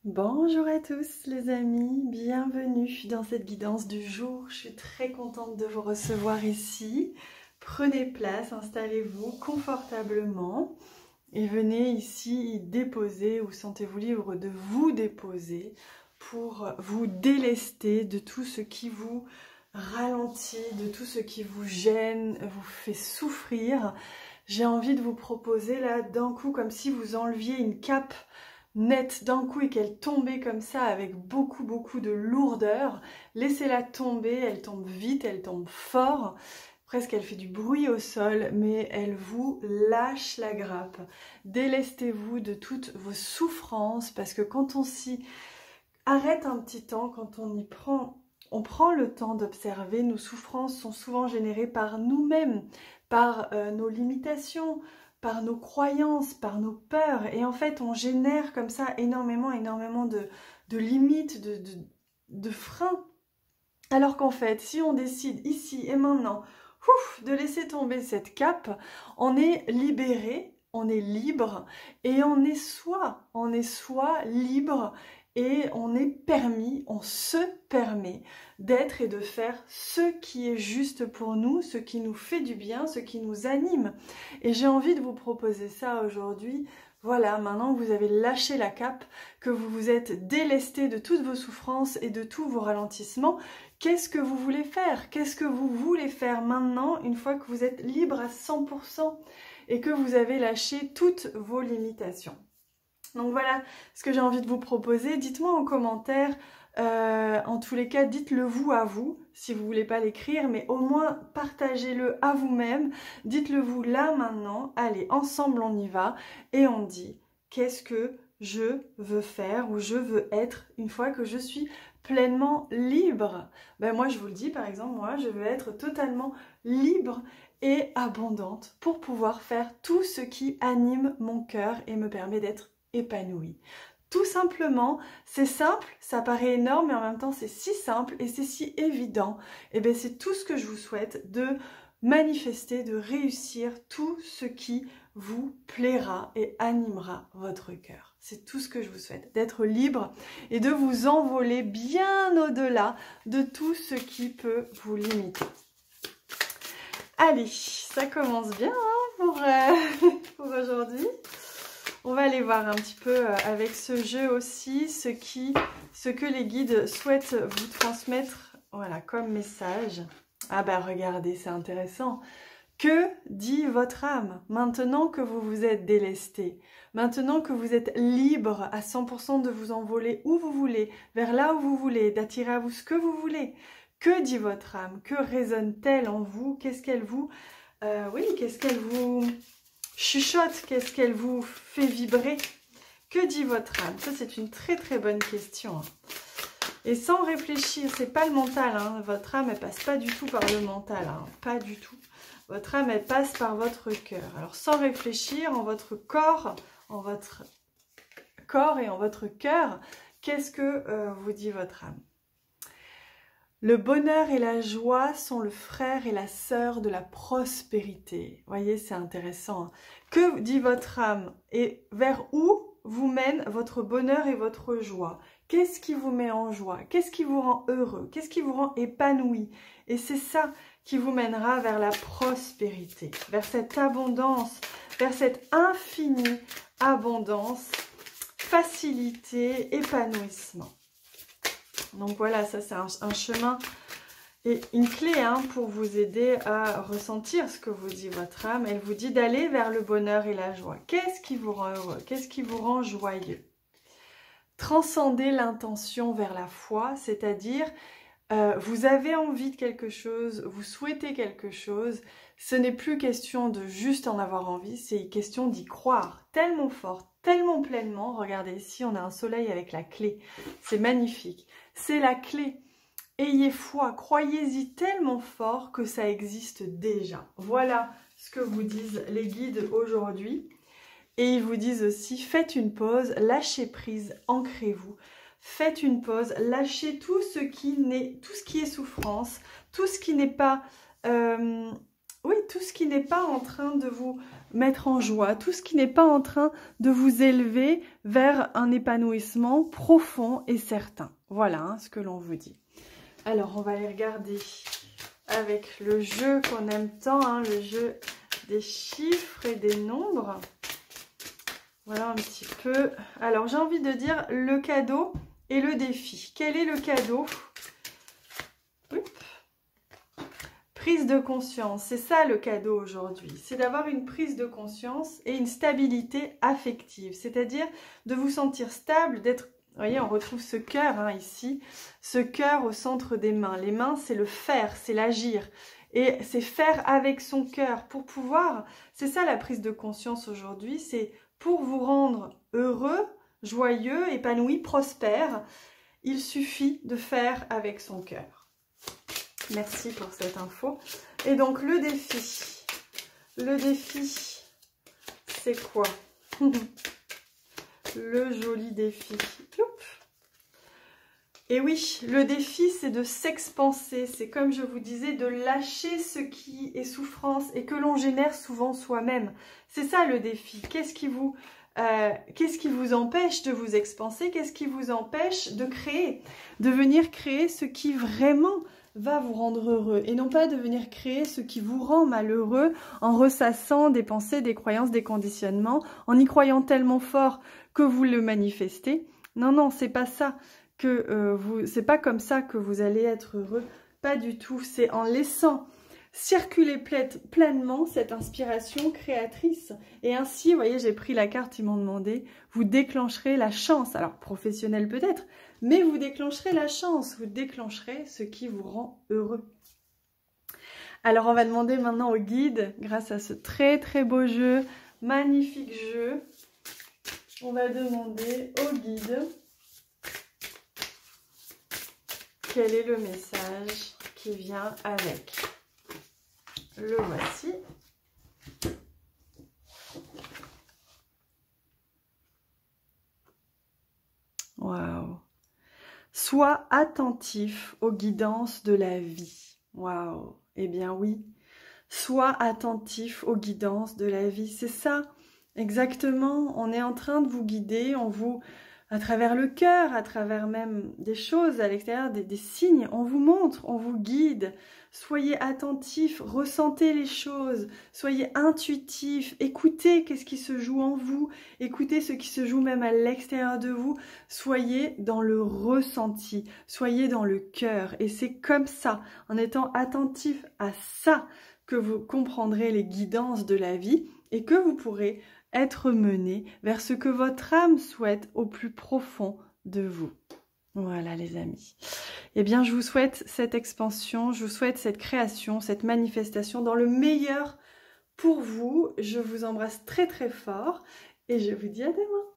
Bonjour à tous les amis, bienvenue dans cette guidance du jour. Je suis très contente de vous recevoir ici. Prenez place, installez-vous confortablement et venez ici déposer ou sentez-vous libre de vous déposer pour vous délester de tout ce qui vous ralentit, de tout ce qui vous gêne, vous fait souffrir. J'ai envie de vous proposer là d'un coup comme si vous enleviez une cape nette d'un coup et qu'elle tombait comme ça avec beaucoup de lourdeur. Laissez-la tomber, elle tombe vite, elle tombe fort, presque elle fait du bruit au sol, mais elle vous lâche la grappe. Délestez-vous de toutes vos souffrances parce que quand on s'y arrête un petit temps, quand on prend le temps d'observer, nos souffrances sont souvent générées par nous-mêmes, par nos limitations, par nos croyances, par nos peurs. Et en fait, on génère comme ça énormément de limites, de freins. Alors qu'en fait, si on décide ici et maintenant de laisser tomber cette cape, on est libéré, on est libre et on est soi libre. Et on est permis, on se permet d'être et de faire ce qui est juste pour nous, ce qui nous fait du bien, ce qui nous anime. Et j'ai envie de vous proposer ça aujourd'hui. Voilà, maintenant que vous avez lâché la cape, que vous vous êtes délesté de toutes vos souffrances et de tous vos ralentissements, qu'est-ce que vous voulez faire? Qu'est-ce que vous voulez faire maintenant, une fois que vous êtes libre à 100% et que vous avez lâché toutes vos limitations? Donc voilà ce que j'ai envie de vous proposer. Dites-moi en commentaire, en tous les cas, dites-le vous à vous, si vous ne voulez pas l'écrire, mais au moins partagez-le à vous-même. Dites-le vous là maintenant. Allez, ensemble on y va et on dit qu'est-ce que je veux faire ou je veux être une fois que je suis pleinement libre. Ben moi je vous le dis par exemple, moi je veux être totalement libre et abondante pour pouvoir faire tout ce qui anime mon cœur et me permet d'être épanouie. Tout simplement, c'est simple, ça paraît énorme, mais en même temps c'est si simple et c'est si évident. Et bien c'est tout ce que je vous souhaite, de manifester, de réussir tout ce qui vous plaira et animera votre cœur. C'est tout ce que je vous souhaite, d'être libre et de vous envoler bien au-delà de tout ce qui peut vous limiter. Allez, ça commence bien hein, pour aujourd'hui. On va aller voir un petit peu avec ce jeu aussi ce que les guides souhaitent vous transmettre, voilà, comme message. Ah bah regardez, c'est intéressant. Que dit votre âme maintenant que vous vous êtes délesté, maintenant que vous êtes libre à 100% de vous envoler où vous voulez, vers là où vous voulez, d'attirer à vous ce que vous voulez? Que dit votre âme? Que résonne-t-elle en vous? Qu'est-ce qu'elle vous... qu'est-ce qu'elle vous... chuchote, qu'est-ce qu'elle vous fait vibrer? Que dit votre âme? Ça, c'est une très bonne question. Et sans réfléchir, c'est pas le mental. Hein. Votre âme, elle passe pas du tout par le mental. Hein. Pas du tout. Votre âme, elle passe par votre cœur. Alors, sans réfléchir, en votre corps et en votre cœur, qu'est-ce que vous dit votre âme? Le bonheur et la joie sont le frère et la sœur de la prospérité. Vous voyez, c'est intéressant. Hein. Que dit votre âme et vers où vous mène votre bonheur et votre joie? Qu'est-ce qui vous met en joie? Qu'est-ce qui vous rend heureux? Qu'est-ce qui vous rend épanoui? Et c'est ça qui vous mènera vers la prospérité, vers cette abondance, vers cette infinie abondance, facilité, épanouissement. Donc voilà, ça c'est un chemin et une clé hein, pour vous aider à ressentir ce que vous dit votre âme. Elle vous dit d'aller vers le bonheur et la joie. Qu'est-ce qui vous rend heureux? Qu'est-ce qui vous rend joyeux? Transcender l'intention vers la foi, c'est-à-dire vous avez envie de quelque chose, vous souhaitez quelque chose. Ce n'est plus question de juste en avoir envie, c'est question d'y croire tellement fort, tellement pleinement. Regardez, ici on a un soleil avec la clé, c'est magnifique. C'est la clé. Ayez foi, croyez-y tellement fort que ça existe déjà. Voilà ce que vous disent les guides aujourd'hui. Et ils vous disent aussi, faites une pause, lâchez prise, ancrez-vous. Faites une pause, lâchez tout ce qui est souffrance, tout ce qui n'est pas, tout ce qui n'est pas en train de vous mettre en joie, tout ce qui n'est pas en train de vous élever vers un épanouissement profond et certain. Voilà hein, ce que l'on vous dit. Alors, on va aller regarder avec le jeu qu'on aime tant, hein, le jeu des chiffres et des nombres. Voilà un petit peu. Alors, j'ai envie de dire le cadeau et le défi. Quel est le cadeau? Prise de conscience, c'est ça le cadeau aujourd'hui. C'est d'avoir une prise de conscience et une stabilité affective. C'est-à-dire de vous sentir stable, d'être... Vous voyez, on retrouve ce cœur hein, ici, ce cœur au centre des mains. Les mains, c'est le faire, c'est l'agir. Et c'est faire avec son cœur pour pouvoir... C'est ça la prise de conscience aujourd'hui, c'est pour vous rendre heureux, joyeux, épanoui, prospère. Il suffit de faire avec son cœur. Merci pour cette info. Et donc le défi, c'est quoi? Le joli défi. Et oui, le défi, c'est de s'expanser. C'est comme je vous disais, de lâcher ce qui est souffrance et que l'on génère souvent soi-même. C'est ça le défi. Qu'est-ce qui vous empêche de vous expanser? Qu'est-ce qui vous empêche de créer? De venir créer ce qui vraiment va vous rendre heureux et non pas de venir créer ce qui vous rend malheureux en ressassant des pensées, des croyances, des conditionnements, en y croyant tellement fort que vous le manifestez. Non, non, c'est pas ça que c'est pas comme ça que vous allez être heureux, pas du tout. C'est en laissant circuler pleinement cette inspiration créatrice. Et ainsi, vous voyez, j'ai pris la carte, ils m'ont demandé, vous déclencherez la chance. Alors, professionnelle peut-être, mais vous déclencherez la chance, vous déclencherez ce qui vous rend heureux. Alors, on va demander maintenant au guide, grâce à ce très très beau jeu, magnifique jeu, on va demander au guide quel est le message qui vient avec. Le voici. Waouh. Sois attentif aux guidances de la vie. Waouh. Eh bien oui. Sois attentif aux guidances de la vie. C'est ça. Exactement. On est en train de vous guider. On vous... à travers le cœur, à travers même des choses à l'extérieur, des signes, on vous montre, on vous guide. Soyez attentifs, ressentez les choses, soyez intuitifs, écoutez qu'est-ce qui se joue en vous, écoutez ce qui se joue même à l'extérieur de vous. Soyez dans le ressenti, soyez dans le cœur. Et c'est comme ça, en étant attentif à ça, que vous comprendrez les guidances de la vie et que vous pourrez être mené vers ce que votre âme souhaite au plus profond de vous. Voilà les amis. Eh bien je vous souhaite cette expansion, je vous souhaite cette création, cette manifestation dans le meilleur pour vous. Je vous embrasse très très fort et je vous dis à demain.